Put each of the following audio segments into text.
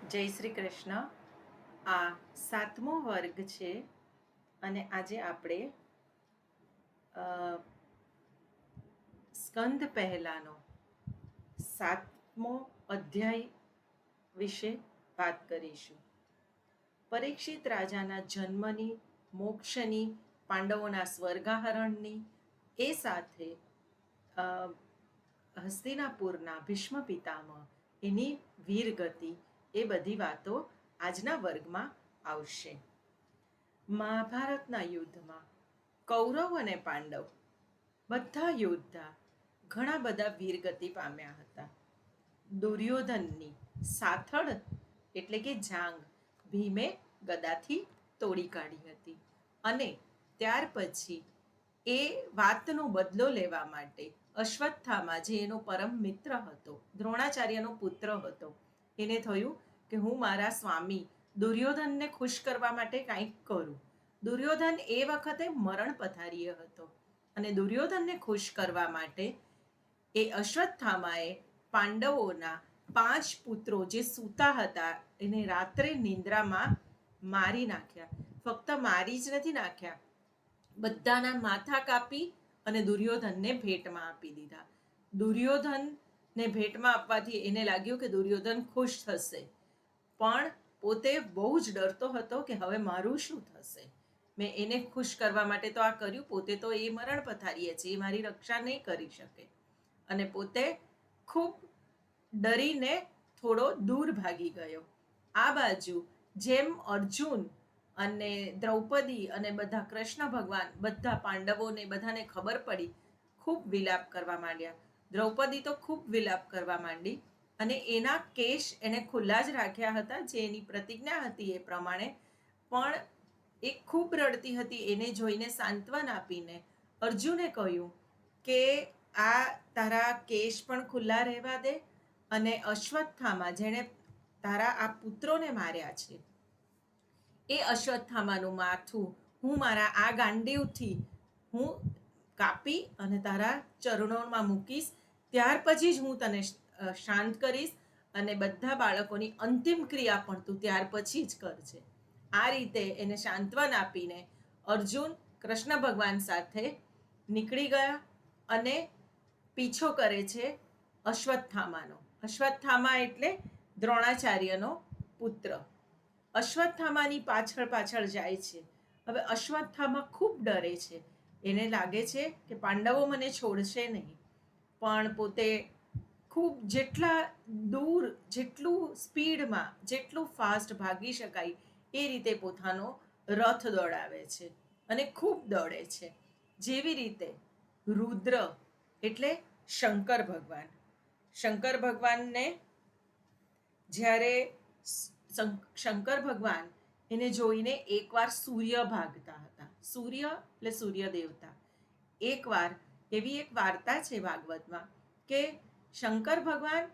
જય શ્રી કૃષ્ણ. આ 7મો વર્ગ છે અને આજે આપણે સ્કંદ પહેલાનો 7મો અધ્યાય વિશે વાત કરીશું. પરીક્ષિત રાજાના જન્મની, મોક્ષની, પાંડવોના સ્વર્ગાહરણની, એ સાથે હસ્તિનાપુરના ભીષ્મ પિતામહ એની વીરગતિ, એ બધી વાતો આજના વર્ગમાં આવશે. મહાભારતના યુદ્ધમાં કૌરવ અને પાંડવ બધા યોદ્ધા ઘણા બધા વીરગતિ પામ્યા હતા. દુર્યોધનની સાથળ એટલે કે જાંઘ ભીમે ગદાથી તોડી કાઢી હતી અને ત્યાર પછી એ વાતનો બદલો લેવા માટે અશ્વત્થામા, જે એનો પરમ મિત્ર હતો, દ્રોણાચાર્યનો પુત્ર હતો, એને થયું કે હું મારા સ્વામી દુર્યોધનને ખુશ કરવા માટે કંઈક કરું. દુર્યોધન એ વખતે મરણ પથારીએ હતો અને દુર્યોધનને ખુશ કરવા માટે એ અશ્વત્થામાએ પાંડવોના 5 પુત્રો જે સૂતા હતા એને રાત્રે નિંદ્રામાં મારી નાખ્યા. ફક્ત મારી જ નથી નાખ્યા, બધાના માથા કાપી અને દુર્યોધનને ભેટમાં આપી દીધા. દુર્યોધનને ભેટમાં આપવાથી એને લાગ્યું કે દુર્યોધન ખુશ થશે, પણ પોતે બહુ જ ડરતો હતો કે હવે મારું શું થશે. મેં એને ખુશ કરવા માટે તો આ કર્યું, પોતે તો એ મરણ પથારીએ છે, એ મારી રક્ષા નહીં કરી શકે. અને પોતે ખૂબ ડરીને થોડો દૂર ભાગી ગયો. આ બાજુ જેમ અર્જુન અને દ્રૌપદી અને બધા કૃષ્ણ ભગવાન, બધા પાંડવોને બધાને ખબર પડી, ખૂબ વિલાપ કરવા માંડ્યા. દ્રૌપદી તો ખૂબ વિલાપ કરવા માંડી અને એના કેશ એને ખુલ્લા જ રાખ્યા હતા, જે એની પ્રતિજ્ઞા હતી એ પ્રમાણે. પણ એ ખૂબ રડતી હતી. એને જોઈને સાંત્વન આપીને અર્જુને કહ્યું કે આ તારા કેશ પણ ખુલ્લા રહેવા દે અને અશ્વત્થામા, જેણે તારા આ પુત્રોને માર્યા છે, એ અશ્વત્થામાનું માથું હું મારા આ ગાંડીવથી હું કાપી અને તારા ચરણોમાં મૂકીશ. ત્યાર પછી જ હું તને શાંત કરીશ અને બધા બાળકોની અંતિમ ક્રિયા પણ તું ત્યાર પછી જ કરજે. આ રીતે એને સાંત્વન આપીને અર્જુન કૃષ્ણ ભગવાન સાથે નીકળી ગયા અને પીછો કરે છે અશ્વત્થામાનો. અશ્વત્થામા એટલે દ્રોણાચાર્યનો પુત્ર. અશ્વત્થામાની પાછળ પાછળ જાય છે. હવે અશ્વત્થામા ખૂબ ડરે છે. એને લાગે છે કે પાંડવો મને છોડશે નહીં, પણ પોતે ખૂબ જેટલા દૂર, જેટલું સ્પીડમાં, જેટલું ફાસ્ટ ભાગી શકાય એ રીતે પોતાનો રથ દોડાવે છે અને ખૂબ દોડે છે. જેવી રીતે રુદ્ર એટલે શંકર ભગવાન, શંકર ભગવાનને જ્યારે શંકર ભગવાન એને જોઈને એકવાર સૂર્ય ભાગતા હતા. સૂર્ય એટલે સૂર્ય દેવતા. એકવાર એવી એક વાર્તા છે ભાગવતમાં કે શંકર ભગવાન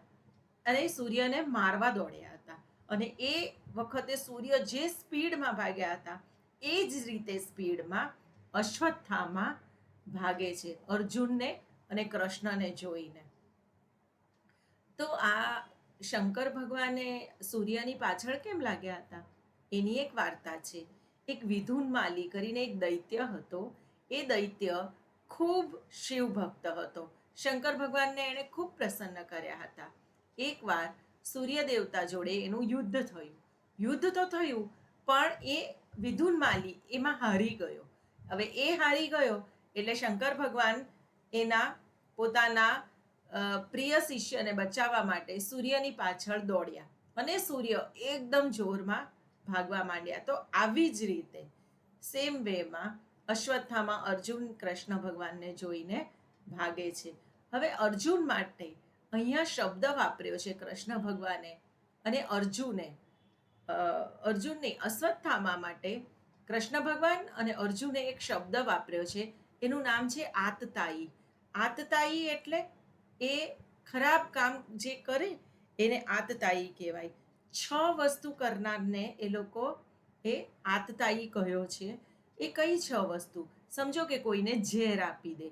અને સૂર્યને મારવા દોડ્યા હતા અને એ વખતે સૂર્ય જે સ્પીડમાં ભાગ્યા હતા એ જ રીતે સ્પીડમાં અશ્વત્થામા ભાગે છે અર્જુનને અને કૃષ્ણને જોઈને. તો આ શંકર ભગવાને સૂર્યની પાછળ કેમ લાગ્યા હતા એની એક વાર્તા છે. એક વિધુન માલી કરીને એક દૈત્ય હતો. એ દૈત્ય ખૂબ શિવ ભક્ત હતો. શંકર ભગવાનને એણે ખૂબ પ્રસન્ન કર્યા હતા. એકવાર સૂર્ય દેવતા જોડે એનું યુદ્ધ થયું. યુદ્ધ તો થયું, પણ એ વિધુન માલી એમાં હારી ગયો. હવે એ હારી ગયો એટલે શંકર ભગવાન એના પોતાના પ્રિય શિષ્યને બચાવવા માટે સૂર્યની પાછળ દોડ્યા અને સૂર્ય એકદમ જોરમાં ભાગવા માંડ્યા. તો આવી જ રીતે સેમ વેમાં અશ્વત્થામા અર્જુન કૃષ્ણ ભગવાનને જોઈને ભાગે છે. હવે અર્જુન માટે અહીંયા શબ્દ વાપર્યો છે કૃષ્ણ ભગવાને અને અર્જુનને અશ્વત્થામા માટે કૃષ્ણ ભગવાન અને અર્જુને એક શબ્દ વાપર્યો છે. એનું નામ છે આતતાયી. આતતાયી એટલે એ ખરાબ કામ જે કરે એને આતતાયી કહેવાય. 6 વસ્તુ કરનારને એ લોકો એ આતતાયી કહ્યો છે. એ કઈ 6 વસ્તુ? સમજો કે કોઈને ઝેર આપી દે,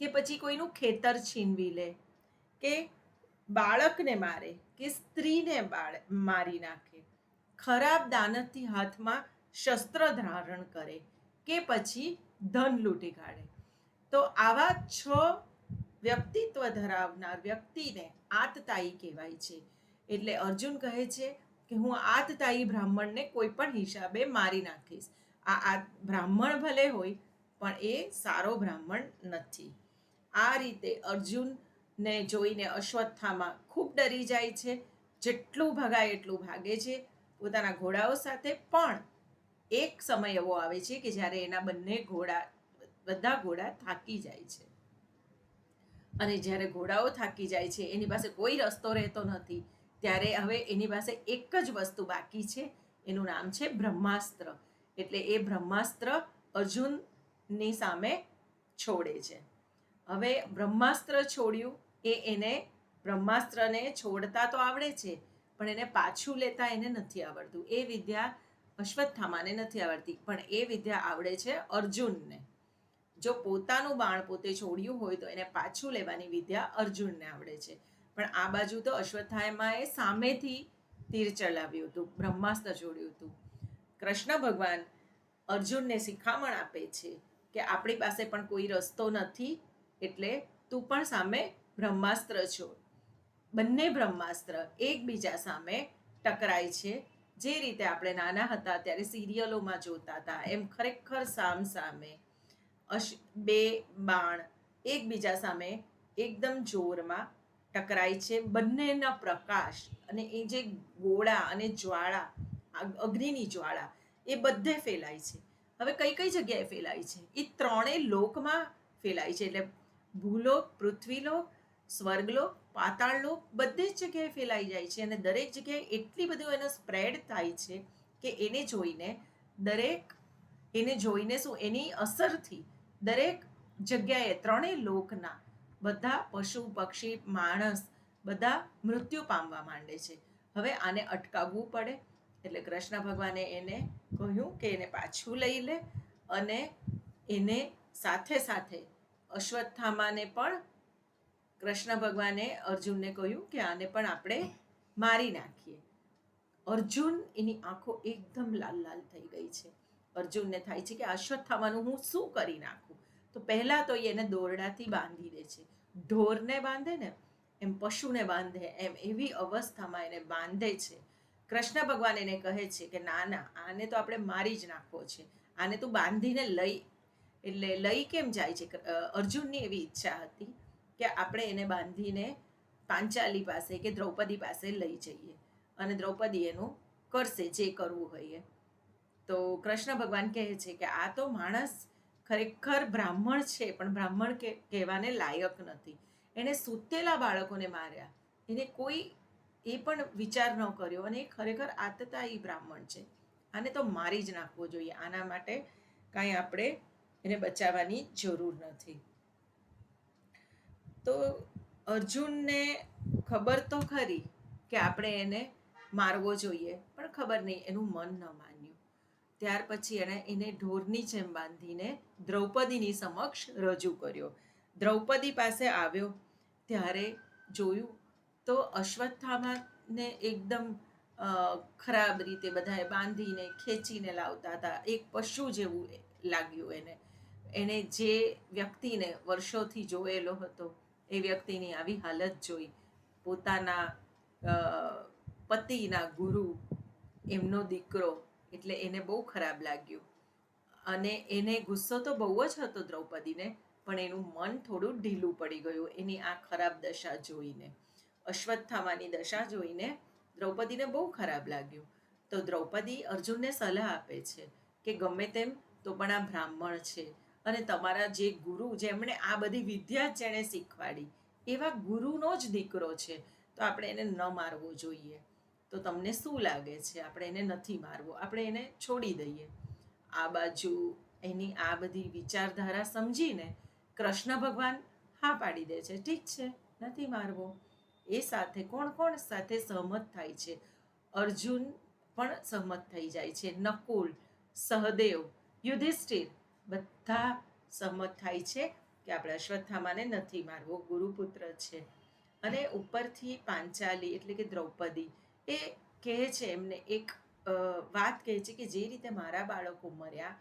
કે પછી કોઈનું ખેતર છીનવી લે, કે બાળકને મારે, કે સ્ત્રીને મારી નાખે, ખરાબ દાનતથી હાથમાં શસ્ત્ર ધારણ કરે કે પછી ધન લૂંટી કાઢે. તો આવા 6 વ્યક્તિત્વ ધરાવનાર વ્યક્તિને આતતાયી કહેવાય છે. એટલે અર્જુન કહે છે કે હું આતતાયી બ્રાહ્મણને કોઈ પણ હિસાબે મારી નાખીશ. આ બ્રાહ્મણ ભલે હોય પણ એ સારો બ્રાહ્મણ નથી. આ રીતે અર્જુનને જોઈને અશ્વત્થામા ખૂબ ડરી જાય છે. જેટલું ભગાય એટલું ભાગે છે પોતાના ઘોડાઓ સાથે. પણ એક સમય એવો આવે છે કે જ્યારે એના બધા ઘોડા થાકી જાય છે. અને જ્યારે ઘોડાઓ થાકી જાય છે, એની પાસે કોઈ રસ્તો રહેતો નથી, ત્યારે હવે એની પાસે એક જ વસ્તુ બાકી છે. એનું નામ છે બ્રહ્માસ્ત્ર. એટલે એ બ્રહ્માસ્ત્ર અર્જુનની સામે છોડે છે. હવે બ્રહ્માસ્ત્ર છોડ્યું એને બ્રહ્માસ્ત્રને છોડતા તો આવડે છે, પણ એને પાછું લેતા એને નથી આવડતું. એ વિદ્યા અશ્વત્થામાને નથી આવડતી, પણ એ વિદ્યા આવડે છે અર્જુનને. જો પોતાનું બાણ પોતે છોડ્યું હોય તો એને પાછું લેવાની વિદ્યા અર્જુનને આવડે છે. પણ આ બાજુ તો અશ્વત્થામાએ સામેથી તીર ચલાવ્યું હતું, બ્રહ્માસ્ત્ર છોડ્યું હતું. કૃષ્ણ ભગવાન અર્જુનને શિખામણ આપે છે કે આપણી પાસે પણ કોઈ રસ્તો નથી, એટલે તું પણ સામે બ્રહ્માસ્ત્ર છોડ. બંને બ્રહ્માસ્ત્ર એકબીજા સામે ટકરાય છે. જે રીતે આપણે નાના હતા ત્યારે સિરિયલોમાં જોતા હતા એમ ખરેખર સામે બે બાણ એકબીજા સામે એકદમ જોરમાં ટકરાય છે. બંનેના પ્રકાશ અને એ જે ગોળા અને જ્વાળા, અગ્નિની જ્વાળા, એ બધે ફેલાય છે. હવે કઈ કઈ જગ્યાએ ફેલાય છે? એ ત્રણેય લોકમાં ફેલાય છે. એટલે ભૂલોક, પૃથ્વીલોક, સ્વર્ગલોક, પાતાળલોક, બધી જ જગ્યાએ ફેલાઈ જાય છે. અને દરેક જગ્યાએ એટલી બધું એનો સ્પ્રેડ થાય છે કે એને જોઈને શું, એની અસરથી દરેક જગ્યાએ ત્રણેય લોકના બધા પશુ, પક્ષી, માણસ બધા મૃત્યુ પામવા માંડે છે. હવે આને અટકાવવું પડે. એટલે કૃષ્ણ ભગવાને એને કહ્યું કે એને પાછું લઈ લે, અને એને સાથે સાથે અશ્વત્થામાને પણ કૃષ્ણ ભગવાને અર્જુનને કહ્યું કે આને પણ આપણે મારી નાખીએ. અર્જુન, એની આંખો એકદમ લાલ લાલ થઈ ગઈ છે. અર્જુનને થાય છે કે અશ્વત્થામાનું હું શું કરી નાખું. તો પહેલા તો એને દોરડાથી બાંધી દે છે. ઢોરને બાંધે ને એમ પશુને બાંધે એમ એવી અવસ્થામાં એને બાંધે છે. કૃષ્ણ ભગવાન એને કહે છે કે ના ના, આને તો આપણે મારી જ નાખવો છે, આને તું બાંધીને લઈ. એટલે લઈ કેમ જાય છે? અર્જુનની એવી ઈચ્છા હતી કે આપણે એને બાંધીને પાંચાલી પાસે કે દ્રૌપદી પાસે લઈ જઈએ, અને દ્રૌપદી એનું કરશે જે કરવું હોય. તો કૃષ્ણ ભગવાન કહે છે કે આ તો માણસ ખરેખર બ્રાહ્મણ છે, પણ બ્રાહ્મણ કહેવાને લાયક નથી. એને સૂતેલા બાળકોને માર્યા, એને કોઈ એ પણ વિચાર ન કર્યો, અને એ ખરેખર આતતાયી બ્રાહ્મણ છે. આને તો મારી જ નાખવો જોઈએ. આના માટે કાંઈ આપણે એને બચાવવાની જરૂર નથી. તો અર્જુનને ખબર તો ખરી કે આપણે એને મારવો જોઈએ, પણ ખબર નહીં, એનું મન ન માન્યું. ત્યાર પછી એને ઢોરની જેમ બાંધીને દ્રૌપદીની સમક્ષ રજૂ કર્યો. દ્રૌપદી પાસે આવ્યો ત્યારે જોયું તો અશ્વત્થામાને એકદમ ખરાબ રીતે બધાએ બાંધીને ખેંચીને લાવતા હતા. એક પશુ જેવું લાગ્યું એને જે વ્યક્તિને વર્ષોથી જોયેલો હતો એ વ્યક્તિની આવી હાલત જોઈ, પોતાના પતિના ગુરુ, એમનો દીકરો, એટલે એને બહુ ખરાબ લાગ્યું. અને એને ગુસ્સો તો બહુ જ હતો દ્રૌપદીને, પણ એનું મન થોડું ઢીલું પડી ગયું એની આ ખરાબ દશા જોઈને. અશ્વત્થામાની દશા જોઈને દ્રૌપદીને બહુ ખરાબ લાગ્યું. તો દ્રૌપદી અર્જુનને સલાહ આપે છે કે ગમે તેમ તો પણ આ બ્રાહ્મણ છે, અને તમારા જે ગુરુ, જેમણે આ બધી વિદ્યા જેણે શીખવાડી, એવા ગુરુનો જ દીકરો છે, તો આપણે એને ન મારવો જોઈએ. તો તમને શું લાગે છે? આપણે એને નથી મારવો, આપણે એને છોડી દઈએ. આ બાજુ એની આ બધી વિચારધારા સમજીને કૃષ્ણ ભગવાન હા પાડી દે છે, ઠીક છે, નથી મારવો. એ સાથે કોણ કોણ સાથે સહમત થાય છે? અર્જુન પણ સહમત થઈ જાય છે, નકુલ, સહદેવ, યુધિષ્ઠિર બધા સહમત થાય છે કે આપણે અશ્વત્થામાને નથી મારવો, ગુરુપુત્ર છે. અને ઉપરથી પાંચાલી એટલે કે દ્રૌપદી એ કહે છે, એમને એક વાત કહે છે કે જે રીતે મારા બાળકો મર્યા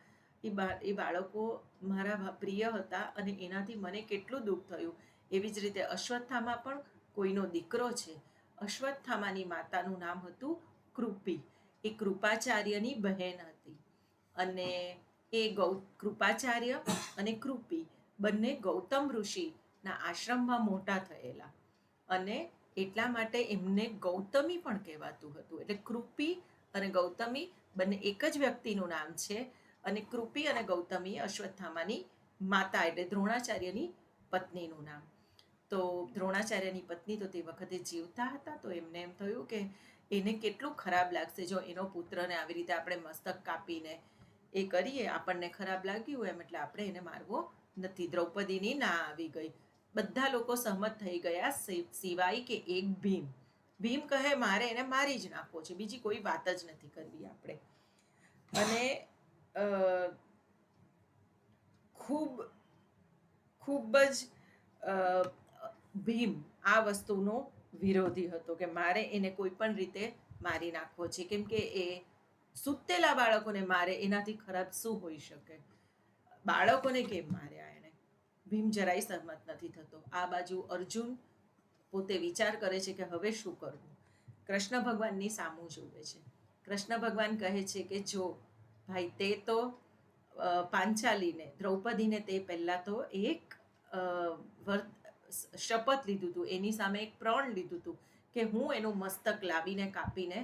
એ બાળકો મારા પ્રિય હતા અને એનાથી મને કેટલું દુઃખ થયું. એવી જ રીતે અશ્વત્થામા પણ કોઈનો દીકરો છે. અશ્વત્થામાની માતાનું નામ હતું કૃપી. એ કૃપાચાર્યની બહેન હતી અને એ કૃપાચાર્ય અને કૃપી બંને ગૌતમ ઋષિના આશ્રમમાં મોટા થયેલા અને એટલા માટે એમને ગૌતમી પણ કહેવાતું હતું. એટલે કૃપી અને ગૌતમી બંને એક જ વ્યક્તિનું નામ છે અને કૃપી અને ગૌતમી અશ્વત્થામાની માતા એટલે દ્રોણાચાર્યની પત્નીનું નામ. તો દ્રોણાચાર્યની પત્ની તો તે વખતે જીવતા હતા, તો એમને એમ થયું કે એને કેટલું ખરાબ લાગશે જો એનો પુત્રને આવી રીતે આપણે મસ્તક કાપીને એ કરીએ, આપણને ખરાબ લાગ્યું એમ એટલે આપણે એને મારવો નથી. દ્રૌપદીની ના આવી ગઈ. બધા લોકો સહમત થઈ ગયા સિવાય કે એક ભીમ. ભીમ કહે મારે એને મારી જ નાખવો છે, બીજી કોઈ વાત જ નથી કરવી આપણે. અને ખૂબ ખૂબ જ ભીમ આ વસ્તુનો વિરોધી હતો કે મારે એને કોઈ પણ રીતે મારી નાખવો છે, કેમ કે એ સૂતેલા બાળકોને મારે એનાથી ખરાબ શું હોઈ શકે. બાળકોને કેમ માર્યા એને? ભીમ જરાય સહમત નથી થતો. આ બાજુ અર્જુન પોતે વિચાર કરે છે કે હવે શું કરવું. કૃષ્ણ ભગવાનની સામું જોવે છે. કૃષ્ણ ભગવાન કહે છે કે જો ભાઈ તે તો પાંચાલીને દ્રૌપદીને તે પહેલા તો એક શપથ લીધું હતું, એની સામે એક પ્રણ લીધું હતું કે હું એનું મસ્તક લાવીને કાપીને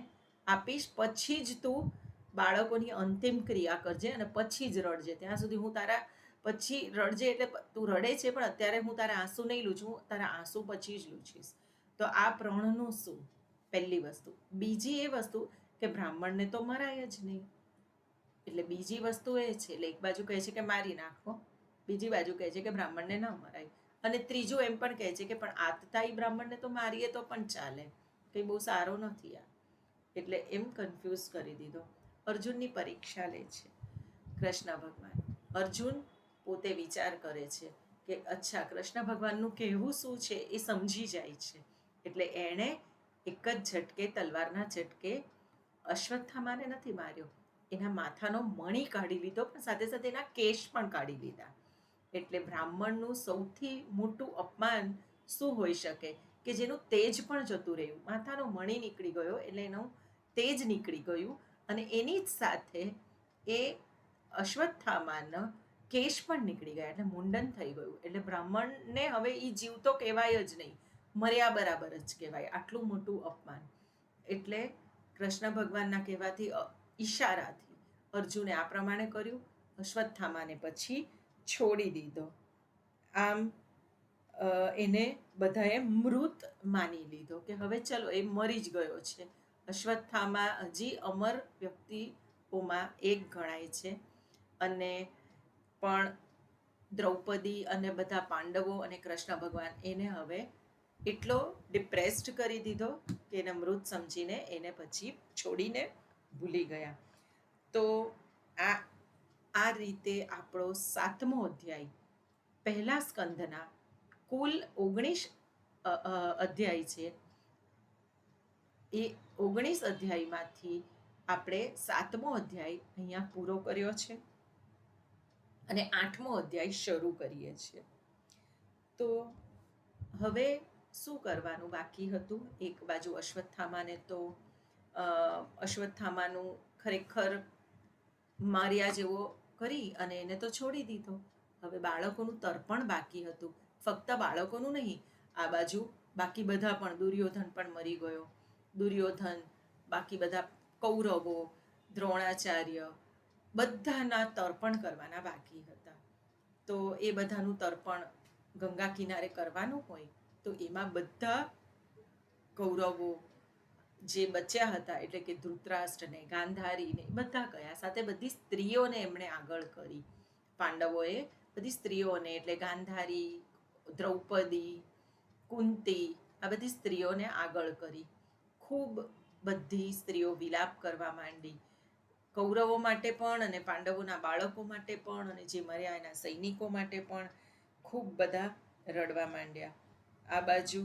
આપીશ, પછી જ તું બાળકોની અંતિમ ક્રિયા કરજે અને પછી જ રડજે. ત્યાં સુધી હું તારા પછી રડજે એટલે તું રડે છે પણ અત્યારે હું તારા આંસુ નહીં લૂછું, તારા આંસુ પછી જ લૂછીશ. તો આ પ્રણનું શું? પહેલી વસ્તુ. બીજી એ વસ્તુ કે બ્રાહ્મણને તો મરાય જ નહીં. એટલે બીજી વસ્તુ એ છે, એટલે એક બાજુ કહે છે કે મારી નાખો, બીજી બાજુ કહે છે કે બ્રાહ્મણને ન મરાય, અને ત્રીજું એમ પણ કહે છે કે પણ આતતાઈ બ્રાહ્મણને તો મારીએ તો પણ ચાલે, કંઈ બહુ સારો નથી આ. એટલે એમ કન્ફ્યુઝ કરી દીધો. અર્જુનની પરીક્ષા લે છે કૃષ્ણ ભગવાન. અર્જુન પોતે વિચાર કરે છે કે અચ્છા કૃષ્ણ ભગવાનનું કહેવું શું છે એ સમજી જાય છે. એટલે એણે એક જ ઝટકે, તલવારના ઝટકે અશ્વત્થામાને નથી માર્યો, એના માથાનો મણી કાઢી લીધો, પણ સાથે સાથે એના કેશ પણ કાઢી લીધા. એટલે બ્રાહ્મણનું સૌથી મોટું અપમાન શું હોઈ શકે કે જેનું તેજ પણ જતું રહ્યું. માથાનો મણી નીકળી ગયો એટલે એનું તેજ નીકળી ગયું અને એની જ સાથે એ અશ્વત્થામાના કેશ પણ નીકળી ગયા એટલે મુંડન થઈ ગયું. એટલે બ્રાહ્મણને હવે એ જીવતો કહેવાય જ નહીં, મર્યા બરાબર જ કહેવાય. આટલું મોટું અપમાન. એટલે કૃષ્ણ ભગવાનના કહેવાથી ઈશારાથી અર્જુને આ પ્રમાણે કર્યું. અશ્વત્થામાને પછી છોડી દીધો. આમ એને બધાએ મૃત માની લીધો કે હવે ચલો એ મરી જ ગયો છે. અશ્વત્થામા હજી અમર વ્યક્તિઓમાં એક ગણાય છે. અને પણ દ્રૌપદી અને બધા પાંડવો અને કૃષ્ણ ભગવાન એને હવે એટલો ડિપ્રેસ્ડ કરી દીધો કે એને મૃત સમજીને એને પછી છોડીને ભૂલી ગયા. તો આ રીતે આપણો 7મો અધ્યાય પહેલા સ્કંધના કુલ 19 અધ્યાય છે. એ 19 અધ્યાયમાંથી આપણે 7મો અધ્યાય અહીંયા પૂરો કર્યો છે અને 8મો અધ્યાય શરૂ કરીએ છીએ. તો હવે શું કરવાનું બાકી હતું? એક બાજુ અશ્વત્થામાને તો અશ્વત્થામાનું ખરેખર માર્યા જેવો કરી અને એને તો છોડી દીધો. હવે બાળકોનું તર્પણ બાકી હતું. ફક્ત બાળકોનું નહીં, આ બાજુ બાકી બધા પણ, દુર્યોધન પણ મરી ગયો. દુર્યોધન, બાકી બધા કૌરવો, દ્રોણાચાર્ય, બધાના તર્પણ કરવાના બાકી હતા. તો એ બધાનું તર્પણ ગંગા કિનારે કરવાનું હોય તો એમાં બધા કૌરવો જે બચ્યા હતા એટલે કે ધૃતરાષ્ટ્રને, ગાંધારીને બધા ગયા, સાથે બધી સ્ત્રીઓને એમણે આગળ કરી. પાંડવોએ બધી સ્ત્રીઓને એટલે ગાંધારી, દ્રૌપદી, કુંતી, આ બધી સ્ત્રીઓને આગળ કરી. ખૂબ બધી સ્ત્રીઓ વિલાપ કરવા માંડી, કૌરવો માટે પણ અને પાંડવોના બાળકો માટે પણ અને જે મર્યા એના સૈનિકો માટે પણ ખૂબ બધા રડવા માંડ્યા. આ બાજુ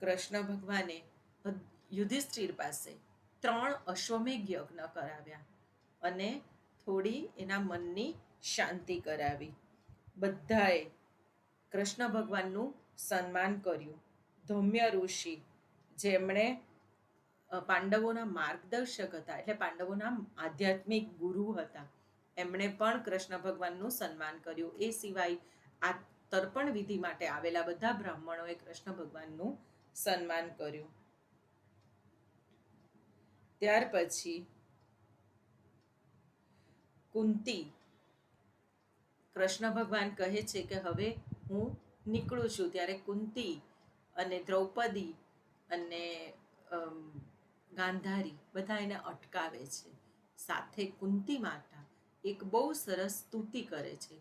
કૃષ્ણ ભગવાને યુધિષ્ઠિર પાસે 3 અશ્વમેઘ યજ્ઞ કરાવ્યા અને થોડી એના મનની શાંતિ કરાવી. બધાએ કૃષ્ણ ભગવાનનું સન્માન કર્યું. ધૌમ્ય ઋષિ, જેમણે પાંડવોના માર્ગદર્શક હતા, એટલે પાંડવોના આધ્યાત્મિક ગુરુ હતા, એમણે પણ કૃષ્ણ ભગવાનનું સન્માન કર્યું. એ સિવાય આ તર્પણ વિધિ માટે આવેલા બધા બ્રાહ્મણોએ કૃષ્ણ ભગવાનનું સન્માન કર્યું. ત્યાર પછી કુંતી, કૃષ્ણ ભગવાન કહે છે કે હવે હું નીકળું છું, ત્યારે કુંતી અને દ્રૌપદી અને ગાંધારી બધા એને અટકાવે છે. સાથે કુંતી માતા એક બહુ સરસ સ્તુતિ કરે છે.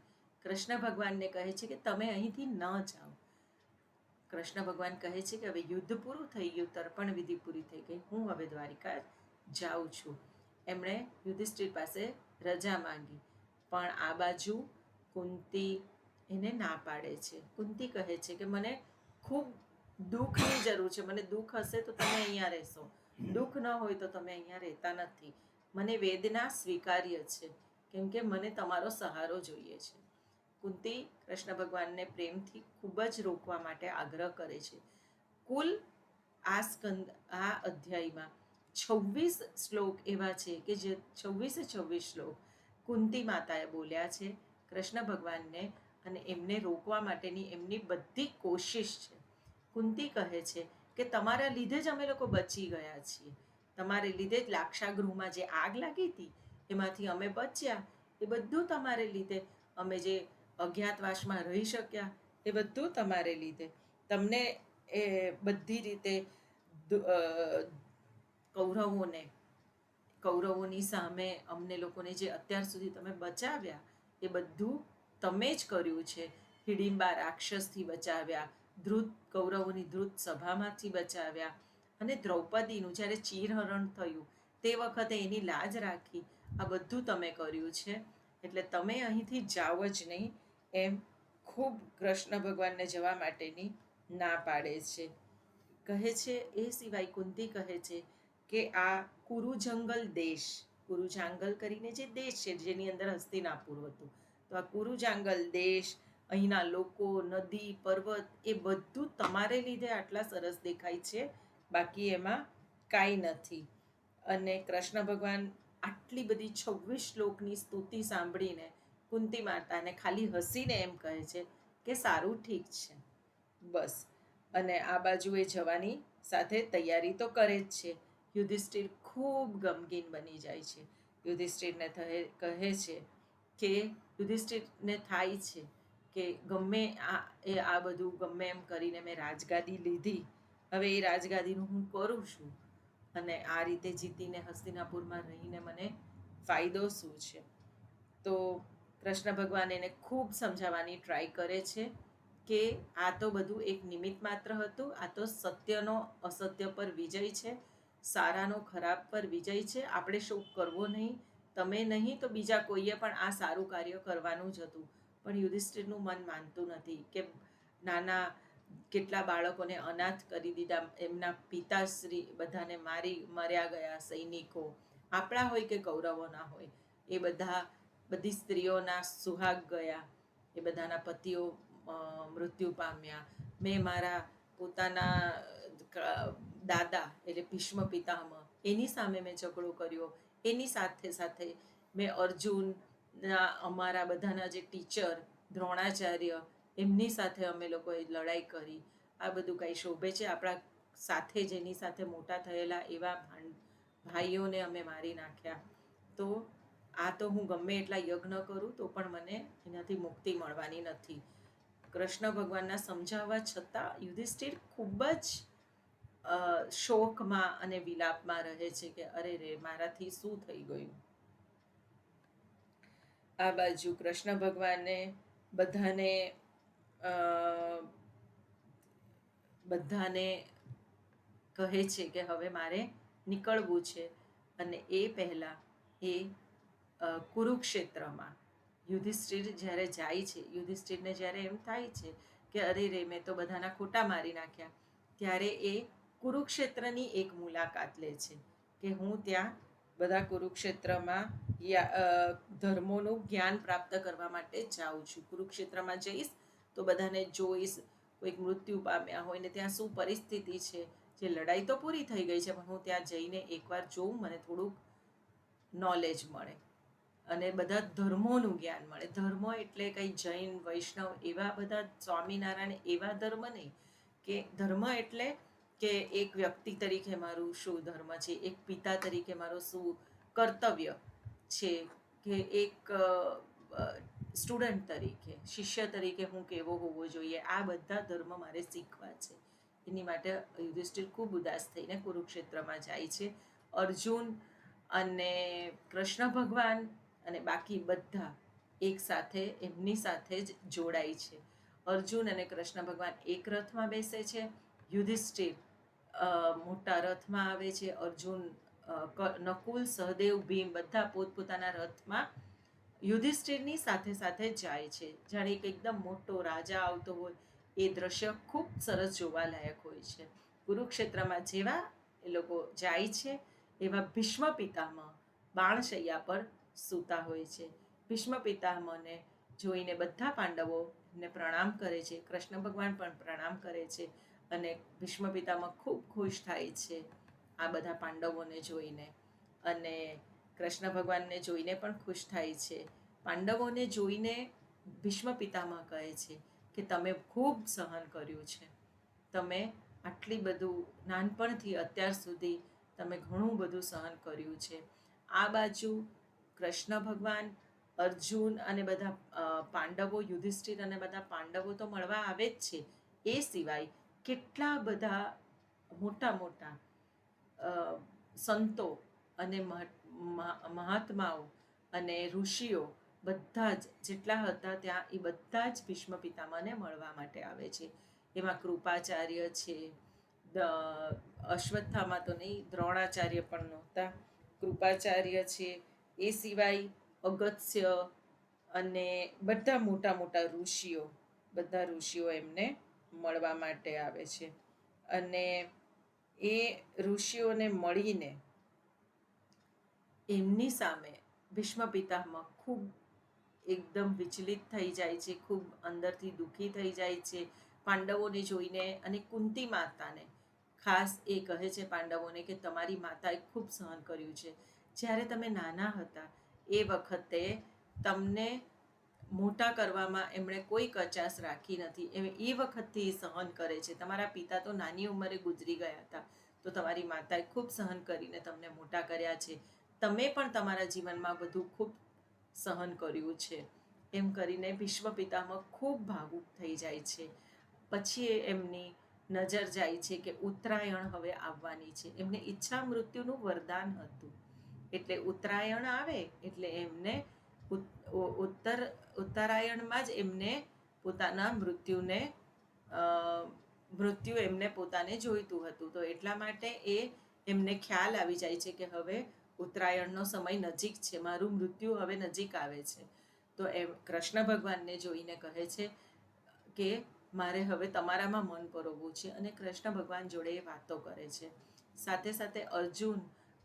કૃષ્ણ ભગવાનને કહે છે કે તમે અહીંથી ન જાઓ. કૃષ્ણ ભગવાન કહે છે કે હવે યુદ્ધ પૂરું થઈ ગયું, તર્પણ વિધિ પૂરી થઈ ગઈ, હું હવે દ્વારિકા જાઉં છું. એમણે યુધિષ્ઠિર પાસે રજા માંગી, પણ આ બાજુ કુંતી એને ના પાડે છે. કુંતી કહે છે કે મને ખૂબ દુઃખની જરૂર છે, મને દુઃખ હશે તો તમે અહીંયા રહેશો, દુઃખ ન હોય તો તમે અહીંયા રહેતા નથી. મને વેદના સ્વીકાર્ય છે, કેમ કે મને તમારો સહારો જોઈએ છે. કુંતી કૃષ્ણ ભગવાનને પ્રેમથી ખૂબ જ રોકવા માટે આગ્રહ કરે છે. કુલ આ અધ્યાયમાં 26 શ્લોક એવા છે કે જે 26 શ્લોક કુંતી માતાએ બોલ્યા છે કૃષ્ણ ભગવાનને, અને એમને રોકવા માટેની એમની બધી કોશિશ છે. કુંતી કહે છે કે તમારા લીધે જ અમે લોકો બચી ગયા છીએ, તમારે લીધે જ લાક્ષાગૃહમાં જે આગ લાગી હતી એમાંથી અમે બચ્યા, એ બધું તમારે લીધે. અમે જે અજ્ઞાતવાસમાં રહી શક્યા એ બધું તમારે લીધે. તમને એ બધી રીતે કૌરવોની સામે અમને લોકોને જે અત્યાર સુધી તમે બચાવ્યા એ બધું તમે જ કર્યું છે. હિડિંબા રાક્ષસથી બચાવ્યા, કૌરવોની ધ્રુત સભામાંથી બચાવ્યા, અને દ્રૌપદીનું જ્યારે ચીરહરણ થયું તે વખતે એની લાજ રાખી. આ બધું તમે કર્યું છે, એટલે તમે અહીંથી જાઓ જ નહીં, એમ ખૂબ કૃષ્ણ ભગવાનને જવા માટેની ના પાડે છે. કહે છે એ સિવાય કુંતી કહે છે કે આ કુરુજંગલ દેશ, કુરુજાંગલ કરીને જે દેશ છે જેની અંદર હસ્તિનાપુર હતું, તો આ કુરુજાંગલ દેશ, અહીંના લોકો, નદી, પર્વત, એ બધું તમારે લીધે આટલા સરસ દેખાય છે, બાકી એમાં કાંઈ નથી. અને કૃષ્ણ ભગવાન આટલી બધી 26 શ્લોકની સ્તુતિ સાંભળીને કુંતી માતાને ખાલી હસીને એમ કહે છે કે સારું, ઠીક છે, બસ. અને આ બાજુ એ જવાની સાથે તૈયારી તો કરે જ છે. યુધિષ્ઠિર ખૂબ ગમગીન બની જાય છે. યુધિષ્ઠિરને કહે છે કે યુધિષ્ઠિરને થાય છે કે ગમે આ બધું ગમે એમ કરીને મેં રાજગાદી લીધી, હવે એ રાજગાદીનું હું કરું છું, અને આ રીતે જીતીને હસ્તિનાપુરમાં રહીને મને ફાયદો શું છે. તો કૃષ્ણ ભગવાન એને ખૂબ સમજાવવાની ટ્રાય કરે છે કે આ તો બધું એક નિમિત્ત માત્ર હતું, આ તો સત્યનો અસત્ય પર વિજય છે, સારાનો ખરાબ પર વિજય છે. આપણે શોક કરવો નહીં, તમે નહીં તો બીજા કોઈએ પણ આ સારું કાર્ય કરવાનું જ હતું. પણ યુધિષ્ઠિરનું મન માનતું નથી કે નાના કેટલા બાળકોને અનાથ કરી દીધા, એમના પિતાશ્રી બધાને મર્યા ગયા સૈનિકો, આપણા હોય કે કૌરવોના હોય, એ બધી સ્ત્રીઓના સુહાગ ગયા, એ બધાના પતિઓ મૃત્યુ પામ્યા. મેં મારા પોતાના દાદા એટલે ભીષ્મ પિતામહ એની સામે મેં ઝઘડો કર્યો, એની સાથે સાથે મેં અર્જુનના અમારા બધાના જે ટીચર દ્રોણાચાર્ય એમની સાથે અમે લોકોએ લડાઈ કરી. આ બધું કાંઈ શોભે છે? આપણા સાથે જેની સાથે મોટા થયેલા એવા ભાઈઓને અમે મારી નાખ્યા. તો આ તો હું ગમે એટલા યજ્ઞ કરું તો પણ મને એનાથી મુક્તિ મળવાની નથી. કૃષ્ણ ભગવાનના સમજાવવા છતાં યુધિષ્ઠિર ખૂબ જ શોકમાં અને વિલાપમાં રહે છે કે અરે રે, મારાથી શું થઈ ગયું. આ બાજુ કૃષ્ણ ભગવાને બધાને કહે છે કે હવે મારે નીકળવું છે, અને એ પહેલા એ કુરુક્ષેત્રમાં યુધિષ્ઠિર જ્યારે જાય છે, યુધિષ્ઠિરને જ્યારે એમ થાય છે કે અરે રે, મેં તો બધાના ખોટા મારી નાખ્યા, ત્યારે એ કુરુક્ષેત્રની એક મુલાકાત લે છે કે હું ત્યાં બધા કુરુક્ષેત્રમાં ધર્મોનું જ્ઞાન પ્રાપ્ત કરવા માટે જાઉં છું. કુરુક્ષેત્રમાં જઈશ તો બધાને જોઈશ, કોઈક મૃત્યુ પામ્યા હોય ને ત્યાં શું પરિસ્થિતિ છે. જે લડાઈ તો પૂરી થઈ ગઈ છે, પણ હું ત્યાં જઈને એકવાર જોઉં, મને થોડુંક નોલેજ મળે અને બધા ધર્મોનું જ્ઞાન મળે. ધર્મ એટલે કંઈ જૈન, વૈષ્ણવ એવા બધા, સ્વામિનારાયણ એવા ધર્મ નહીં. કે ધર્મ એટલે કે એક વ્યક્તિ તરીકે મારું શું ધર્મ છે, એક પિતા તરીકે મારું શું કર્તવ્ય છે, કે એક સ્ટુડન્ટ તરીકે, શિષ્ય તરીકે હું કેવો હોવો જોઈએ, આ બધા ધર્મ મારે શીખવા છે. એની માટે યુધિષ્ઠિર ખૂબ ઉદાસ થઈને કુરુક્ષેત્રમાં જાય છે. અર્જુન અને કૃષ્ણ ભગવાન અને બાકી બધા એક સાથે એમની સાથે જ જોડાય છે. અર્જુન અને કૃષ્ણ ભગવાન એક રથમાં બેસે છે. યુધિષ્ઠિર મોટા રથમાં આવે છે. અર્જુન, નકુલ, સહદેવ, ભીમ બધા પોતપોતાના રથમાં યુધિષ્ઠિરની સાથે સાથે જાય છે. જાણે એક એકદમ મોટો રાજા આવતો હોય એ દ્રશ્ય ખૂબ સરસ જોવાલાયક હોય છે. કુરુક્ષેત્રમાં જેવા એ લોકો જાય છે એવા ભીષ્મ પિતામહ બાણશૈયા પર સૂતા હોય છે. ભીષ્મ પિતામહને જોઈને બધા પાંડવોને પ્રણામ કરે છે. કૃષ્ણ ભગવાન પણ પ્રણામ કરે છે અને ભીષ્મ પિતામહ ખૂબ ખુશ થાય છે આ બધા પાંડવોને જોઈને, અને કૃષ્ણ ભગવાનને જોઈને પણ ખુશ થાય છે. પાંડવોને જોઈને ભીષ્મ પિતામહ કહે છે કે તમે ખૂબ સહન કર્યું છે, તમે આટલી બધું નાનપણથી અત્યાર સુધી તમે ઘણું બધું સહન કર્યું છે. આ બાજુ કૃષ્ણ ભગવાન, અર્જુન અને બધા પાંડવો, યુધિષ્ઠિર અને બધા પાંડવો તો મળવા આવે જ છે. એ સિવાય કેટલા બધા મોટા મોટા સંતો અને મહાત્માઓ અને ઋષિઓ બધા જ જેટલા હતા ત્યાં, એ બધા જ ભીષ્મ પિતામહને મળવા માટે આવે છે. એમાં કૃપાચાર્ય છે, અશ્વત્થામાં તો નહીં, દ્રોણાચાર્ય પણ નહોતા, કૃપાચાર્ય છે. એ સિવાય અગત્ય અને બધા મોટા મોટા ઋષિઓ, બધા ઋષિઓ એમને મળવા માટે આવે છે. અને એ ઋષિઓને મળીને એમની સામે ભીષ્મ પિતામહ ખૂબ એકદમ વિચલિત થઈ જાય છે, ખૂબ અંદરથી દુઃખી થઈ જાય છે પાંડવોને જોઈને. અને કુંતી માતાને ખાસ એ કહે છે પાંડવોને કે તમારી માતાએ ખૂબ સહન કર્યું છે. જ્યારે તમે નાના હતા એ વખતે તમને મોટા કરવામાં એમણે કોઈ કચાશ રાખી નથી. એ વખતથી સહન કરે છે. તમારા પિતા તો નાની ઉંમરે ગુજરી ગયા હતા, તો તમારી માતાએ ખૂબ સહન કરીને તમને મોટા કર્યા છે. તમે પણ તમારા જીવનમાં બધું ખૂબ સહન કર્યું છે. એમ કરીને ભીષ્મ પિતામહ ખૂબ ભાવુક થઈ જાય છે. પછી એમની નજર જાય છે કે ઉત્તરાયણ હવે આવવાની છે. એમને ઈચ્છા મૃત્યુનું વરદાન હતું, એટલે ઉત્તરાયણ આવે એટલે એમને ઉત્તરાયણમાં જ એમને પોતાના મૃત્યુ એમને પોતાને જોઈતું હતું. તો એટલા માટે એમને ખ્યાલ આવી જાય છે કે હવે ઉત્તરાયણનો સમય નજીક છે, મારું મૃત્યુ હવે નજીક આવે છે. તો એમ કૃષ્ણ ભગવાનને જોઈને કહે છે કે મારે હવે તમારામાં મન પરોવવું છે, અને કૃષ્ણ ભગવાન જોડે એ વાતો કરે છે. સાથે સાથે અર્જુન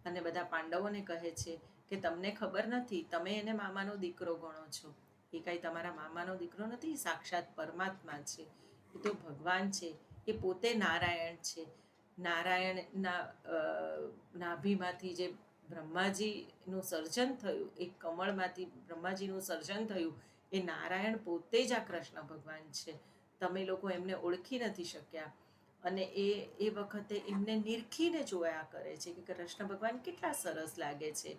અને બધા પાંડવોને કહે છે કે તમને ખબર નથી, તમે એને મામાનો દીકરો ગણો છો, એ કાંઈ તમારા મામાનો દીકરો નથી, સાક્ષાત પરમાત્મા છે, એ તો ભગવાન છે, એ પોતે નારાયણ છે. નારાયણના નાભીમાંથી જે બ્રહ્માજીનું સર્જન થયું, એક કમળમાંથી બ્રહ્માજીનું સર્જન થયું, એ નારાયણ પોતે જ આ કૃષ્ણ ભગવાન છે. તમે લોકો એમને ઓળખી નથી શક્યા. અને એ વખતે એમને નિરખીને જોયા કરે છે કે કૃષ્ણ ભગવાન કેટલા સરસ લાગે છે.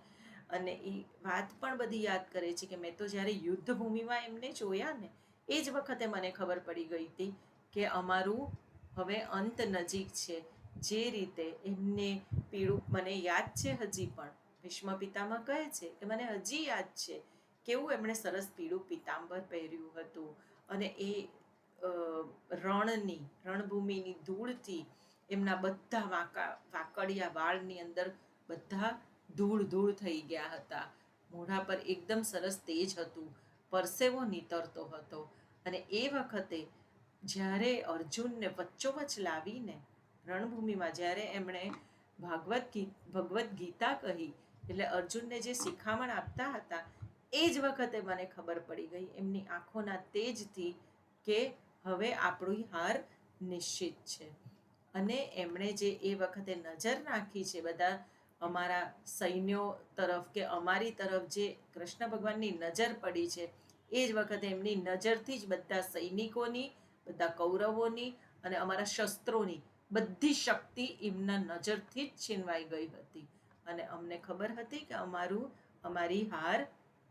અને એ વાત પણ બધી યાદ કરે છે કે મેં તો જ્યારે યુદ્ધ ભૂમિમાં એમને જોયા ને, એ જ વખતે મને ખબર પડી ગઈ હતી કે અમારું હવે અંત નજીક છે. જે રીતે એમને પીળું, મને યાદ છે હજી પણ, ભીષ્મ પિતામહ કહે છે કે મને હજી યાદ છે કેવું એમણે સરસ પીળું પિતાંબર પહેર્યું હતું. અને એ રણભૂમિની ધૂળથી એમના બધા વાકડિયા વાળની અંદર બધા ધૂળ ધૂળ થઈ ગયા હતા. મોઢા પર એકદમ સરસ તેજ હતું, પરસેવો નીતરતો હતો. અને એ વખતે જ્યારે અર્જુનને વચ્ચોવચ લાવીને રણભૂમિમાં જ્યારે એમણે ભગવદ્ ગીતા કહી, એટલે અર્જુનને જે શિખામણ આપતા હતા, એ જ વખતે મને ખબર પડી ગઈ એમની આંખોના તેજથી કે હવે આપણી હાર નિશ્ચિત છે. અને એમણે જે એ વખતે નજર નાખી છે બધા અમારા સૈન્યો તરફ, કે અમારી તરફ જે કૃષ્ણ ભગવાનની નજર પડી છે, એ જ વખતે એમની નજરથી જ બધા સૈનિકોની, બધા કૌરવોની અને અમારા શસ્ત્રોની બધી શક્તિ એમના નજરથી જ છીનવાઈ ગઈ હતી. અને અમને ખબર હતી કે અમારી હાર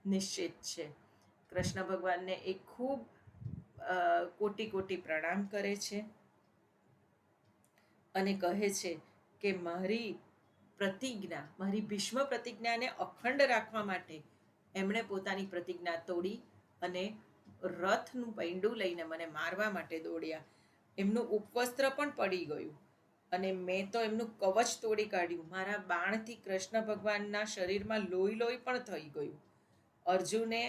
નિશ્ચિત છે. કૃષ્ણ ભગવાનને એ ખૂબ કોટી કોટી પ્રણામ કરે છે અને કહે છે કે મારી ભીષ્મ પ્રતિજ્ઞાને અખંડ રાખવા માટે એમણે પોતાની પ્રતિજ્ઞા તોડી અને રથનું પૈંડું લઈને મને મારવા માટે દોડ્યા. એમનું ઉપવસ્ત્ર પણ પડી ગયું અને મેં તો એમનું કવચ તોડી કાઢ્યું. મારા બાણથી કૃષ્ણ ભગવાનના શરીરમાં લોહી લોહી પણ થઈ ગયું. અર્જુને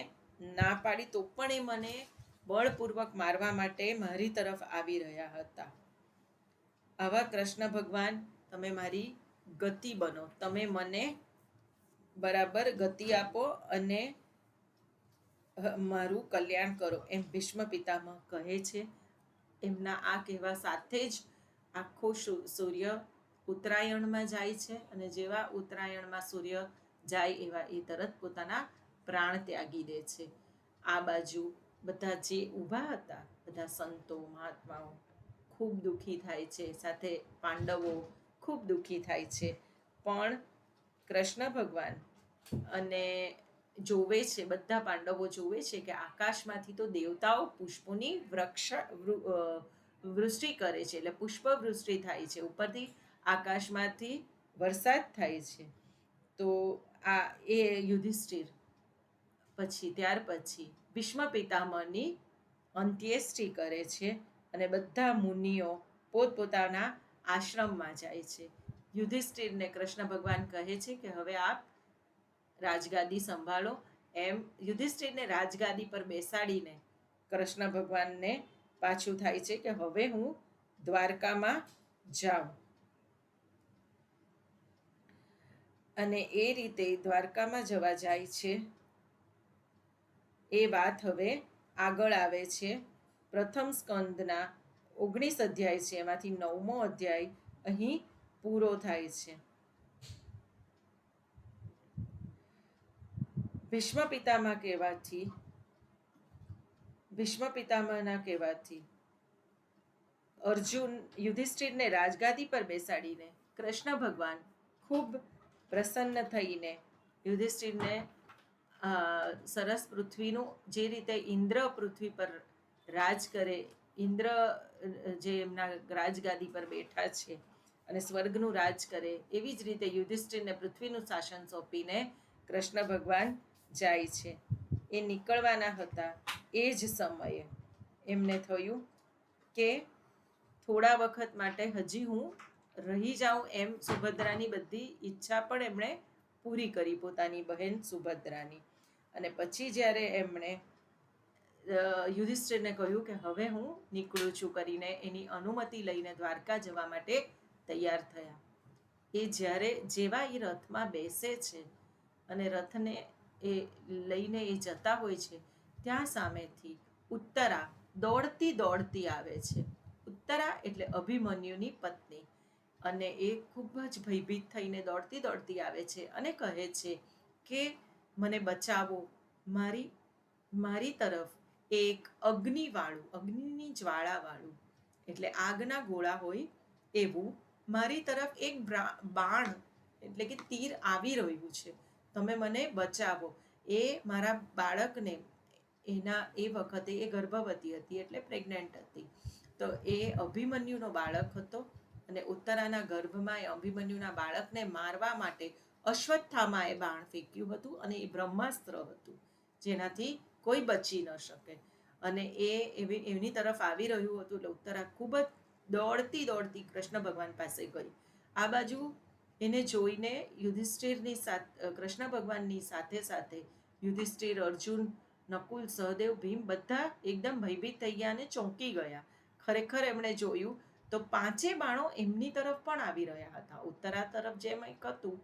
ના પાડી તો પણ એ મને બળપૂર્વક મારવા માટે મારી તરફ આવી રહ્યા હતા. આવા કૃષ્ણ ભગવાન, તમે મારી ગતિ બનો, તમે મને બરાબર ગતિ આપો અને મારું કલ્યાણ કરો, એમ ભીષ્મ પિતામહ કહે છે. એમના આ કહેવા સાથે જ આખો સૂર્ય ઉત્તરાયણમાં જાય છે અને જેવા ઉત્તરાયણમાં સૂર્ય જાય એવા એ તરત પોતાના પ્રાણ ત્યાગી દે છે. આ બાજુ બધા જે ઊભા હતા, બધા સંતો મહાત્માઓ ખૂબ દુઃખી થાય છે, સાથે પાંડવો ખૂબ દુઃખી થાય છે. પણ કૃષ્ણ ભગવાન અને જોવે છે, બધા પાંડવો જોવે છે કે આકાશમાંથી તો દેવતાઓ પુષ્પોની વૃષ્ટિ કરે છે, એટલે પુષ્પવૃષ્ટિ થાય છે, ઉપરથી આકાશમાંથી વરસાદ થાય છે. તો આ એ યુધિષ્ઠિર ત્યાર પછી ભીષ્મ પિતામહની અંત્યેષ્ટિ કરે છે અને બધા મુનિઓ પોતપોતાના આશ્રમમાં જાય છે. યુધિષ્ઠિરને કૃષ્ણ ભગવાન કહે છે કે હવે આપ રાજગાદી સંભાળો. એમ યુધિષ્ઠિરને રાજગાદી પર બેસાડીને કૃષ્ણ ભગવાનને પાછું થાય છે કે હવે હું દ્વારકામાં જાઉં. અને એ રીતે દ્વારકામાં જવા જાય છે. એ વાત હવે આગળ આવે છે. પ્રથમ સ્કંદના 19 અધ્યાય છે, એમાંથી 9મો અધ્યાય અહીં પૂરો થાય છે. ભીષ્મ પિતામહના કહેવાથી અર્જુન યુધિષ્ઠિરને રાજગાદી પર બેસાડીને કૃષ્ણ ભગવાન ખૂબ પ્રસન્ન થઈને યુધિષ્ઠિરને સરસ પૃથ્વીનું, જે રીતે ઇન્દ્ર પૃથ્વી પર રાજ કરે, ઇન્દ્ર જે એમના રાજગાદી પર બેઠા છે અને સ્વર્ગનું રાજ કરે, એવી જ રીતે યુધિષ્ઠિરને પૃથ્વીનું શાસન સોંપીને કૃષ્ણ ભગવાન જાય છે. એ નીકળવાના હતા એ જ સમયે એમને થયું કે થોડા વખત માટે હજી હું રહી જાઉં, એમ સુભદ્રાની બધી ઈચ્છા પણ એમણે પૂરી કરી, પોતાની બહેન સુભદ્રાની. અને પછી જ્યારે એમણે યુધિષ્ઠિરને કહ્યું કે હવે હું નીકળું છું કરીને એની અનુમતિ લઈને દ્વારકા જવા માટે તૈયાર થયા. જેવા એ રથમાં બેસે છે અને રથને એ લઈને એ જતા હોય છે, ત્યાં સામેથી ઉત્તરા દોડતી દોડતી આવે છે. ઉત્તરા એટલે અભિમન્યુની પત્ની. અને એ ખૂબ જ ભયભીત થઈને દોડતી દોડતી આવે છે અને કહે છે કે મને બચાવો. મારી તરફ એક અગ્નિની જ્વાળાવાળું, એટલે આગના ગોળા હોય એવું, મારી તરફ એક બાણ એટલે કે તીર આવી રહ્યું છે, તમે મને બચાવો. એ મારા બાળકને, એ વખતે એ ગર્ભવતી હતી, એટલે પ્રેગ્નન્ટ હતી. તો એ અભિમન્યુનો બાળક હતો અને ઉત્તરાના ગર્ભમાં એ અભિમન્યુના બાળકને મારવા માટે અશ્વત્થામાએ બાણ ફેંક્યું હતું અને એ બ્રહ્માસ્ત્ર હતું, જેનાથી કોઈ બચી ન શકે. અને એની તરફ આવી રહ્યું હતું, એટલે ઉત્તરા ખૂબ જ દોડતી દોડતી કૃષ્ણ ભગવાન પાસે ગઈ. આ બાજુ એને જોઈને કૃષ્ણ ભગવાનની સાથે સાથે યુધિષ્ઠિર, અર્જુન, નકુલ, સહદેવ, ભીમ બધા એકદમ ભયભીત થઈ ગયા અને ચોંકી ગયા. ખરેખર એમણે જોયું તો પાંચે બાળો એમની તરફ પણ આવી રહ્યા હતા. ઉત્તરા તરફ જેમ એક હતું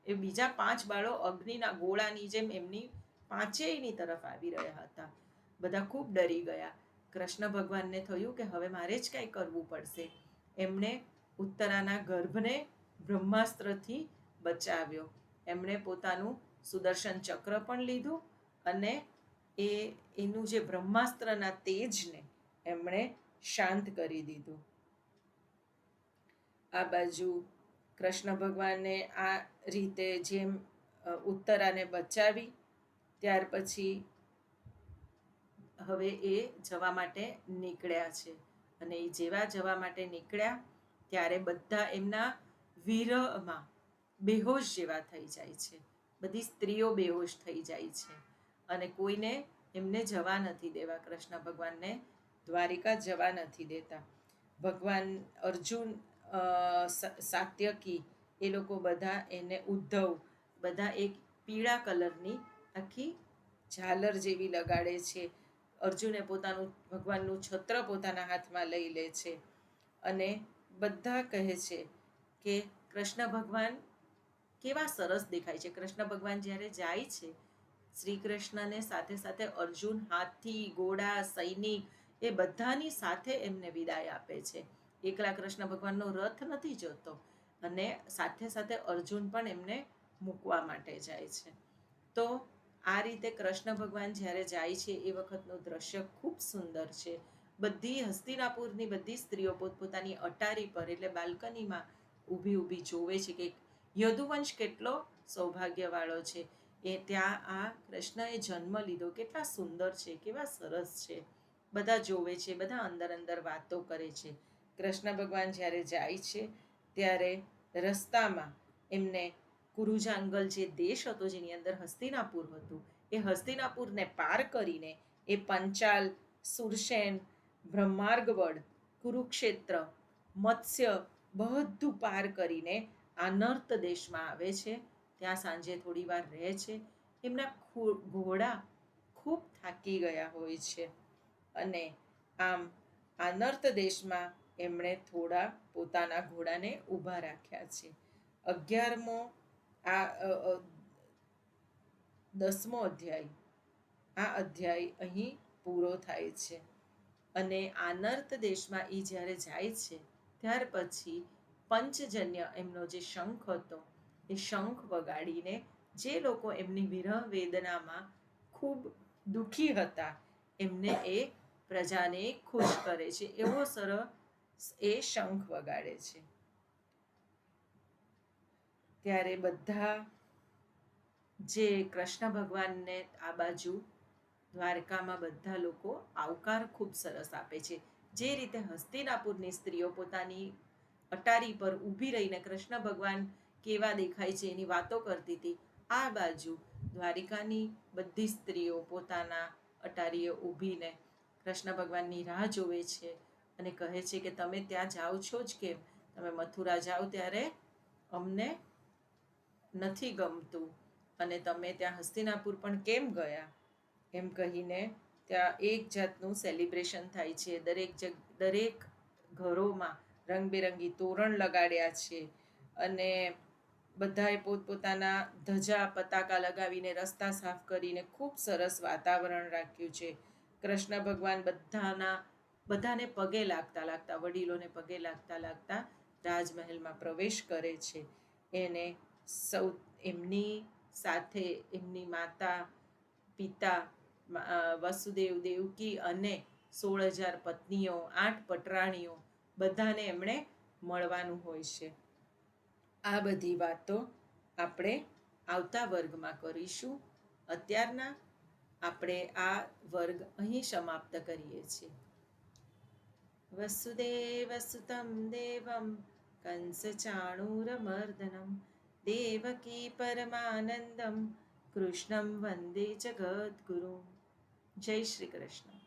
એ બીજા 5 બાળો અગ્નિના ગોળાની જેમ એમની પાંચેયની તરફ આવી રહ્યા હતા. બધા ખૂબ ડરી ગયા. કૃષ્ણ ભગવાનને થયું કે હવે મારે જ કંઈ કરવું પડશે. એમણે ઉત્તરાના ગર્ભને બ્રહ્માસ્ત્રથી બચાવ્યો. એમણે પોતાનું સુદર્શન ચક્ર પણ લીધું અને એનું જે બ્રહ્માસ્ત્રના તેજને એમણે શાંત કરી દીધું. આ બાજુ કૃષ્ણ ભગવાને આ રીતે જેમ ઉત્તરાને બચાવી, ત્યાર પછી હવે એ જવા માટે નીકળ્યા છે. અને એ જેવા જવા માટે નીકળ્યા ત્યારે બધા એમના વિરહમાં બેહોશ જેવા થઈ જાય છે. બધી સ્ત્રીઓ બેહોશ થઈ જાય છે અને કોઈને એમને જવા નથી દેવા. કૃષ્ણ ભગવાનને દ્વારિકા જવા નથી દેતા. ભગવાન અર્જુન, સાત્યકી, એ લોકો બધા એને ઉદ્ધવ બધા એક પીળા કલરની આખી ઝાલર જેવી લગાડે છે. અર્જુને પોતાનું ભગવાનનું છત્ર પોતાના હાથમાં લઈ લે છે અને બધા કહે છે કે કૃષ્ણ ભગવાન કેવા સરસ દેખાય છે. કૃષ્ણ ભગવાન જ્યારે જાય છે, શ્રી કૃષ્ણને સાથે સાથે અર્જુન, હાથી, ઘોડા, સૈનિક એ બધાની સાથે એમને વિદાય આપે છે. એકલા કૃષ્ણ ભગવાનનો રથ નથી જતો અને સાથે સાથે અર્જુન પણ એમને મૂકવા માટે જાય છે. તો આ રીતે કૃષ્ણ ભગવાન જ્યારે જાય છે એ વખતનું દ્રશ્ય ખૂબ સુંદર છે. બધી હસ્તિનાપુરની બધી સ્ત્રીઓ પોતપોતાની અટારી પર એટલે બાલ્કનીમાં ઊભી ઊભી જોવે છે કે યદુવંશ કેટલો સૌભાગ્યવાળો છે. એ ત્યાં આ કૃષ્ણએ જન્મ લીધો, કેટલા સુંદર છે, કેવા સરસ છે. બધા જોવે છે, બધા અંદર અંદર વાતો કરે છે. કૃષ્ણ ભગવાન જ્યારે જાય છે ત્યારે રસ્તામાં એમને કુરુજાંગલ જે દેશ હતો જેની અંદર હસ્તિનાપુર હતું, એ હસ્તિનાપુરને પાર કરીને એ પંચાલ, સુરસેન, બ્રહ્માર્ગવડ, કુરુક્ષેત્ર, મત્સ્ય બધું પાર કરીને આનર્ત દેશમાં આવે છે. ત્યાં સાંજે થોડી વાર રહે છે. એમના ઘોડા ખૂબ થાકી ગયા હોય છે અને આમ આનર્ત દેશમાં એમણે થોડા પોતાના ઘોડાને ઊભા રાખ્યા છે. 11મો આ 10મો અધ્યાય, આ અધ્યાય અહીં પૂરો થાય છે. અને આનર્ત દેશમાં એ જ્યારે જાય છે ત્યાર પછી પંચજન્ય એમનો જે શંખ હતો એ શંખ વગાડીને જે લોકો એમની વિરહ વેદનામાં ખૂબ દુઃખી હતા એમને એ પ્રજાને ખુશ કરે છે. એવો સરસ એ શંખ વગાડે છે. ત્યારે બધા જે કૃષ્ણ ભગવાનને આ બાજુ દ્વારકામાં બધા લોકો આવકાર ખૂબ સરસ આપે છે. જે રીતે હસ્તિનાપુરની સ્ત્રીઓ પોતાની અટારી પર ઊભી રહીને કૃષ્ણ ભગવાન કેવા દેખાય છે એની વાતો કરતી હતી, આ બાજુ દ્વારિકાની બધી સ્ત્રીઓ પોતાના અટારીએ ઊભીને કૃષ્ણ ભગવાનની રાહ જોવે છે અને કહે છે કે તમે ત્યાં જાઓ છો જ કેમ? તમે મથુરા જાઓ ત્યારે અમને નથી ગમતું અને તમે ત્યાં હસ્તિનાપુર પણ કેમ ગયા? એમ કહીને ત્યાં એક જાતનું સેલિબ્રેશન થાય છે. દરેક ઘરોમાં રંગબેરંગી તોરણ લગાડ્યા છે અને બધાએ પોતપોતાના ધજા પતાકા લગાવીને રસ્તા સાફ કરીને ખૂબ સરસ વાતાવરણ રાખ્યું છે. કૃષ્ણ ભગવાન બધાને પગે લાગતા લાગતા, વડીલોને પગે લાગતા લાગતા રાજમહેલમાં પ્રવેશ કરે છે. એને સૌ એમની સાથે એમની માતા, પિતા, વસુદેવ, દેવકી અને 16,000 પત્નીઓ, 8 પટરાણીઓ બધાને એમણે મળવાનું હોય છે. આ બધી વાતો આપણે આવતા વર્ગમાં કરીશું. અત્યારના આપણે આ વર્ગ અહીં સમાપ્ત કરીએ છીએ. વસુદેવસુતમ દેવમ કંસચાણૂરમર્દનમ દેવકી પરમાનંદમ કૃષ્ણમ વંદે જગદ્ગુરુ. જય શ્રી કૃષ્ણ.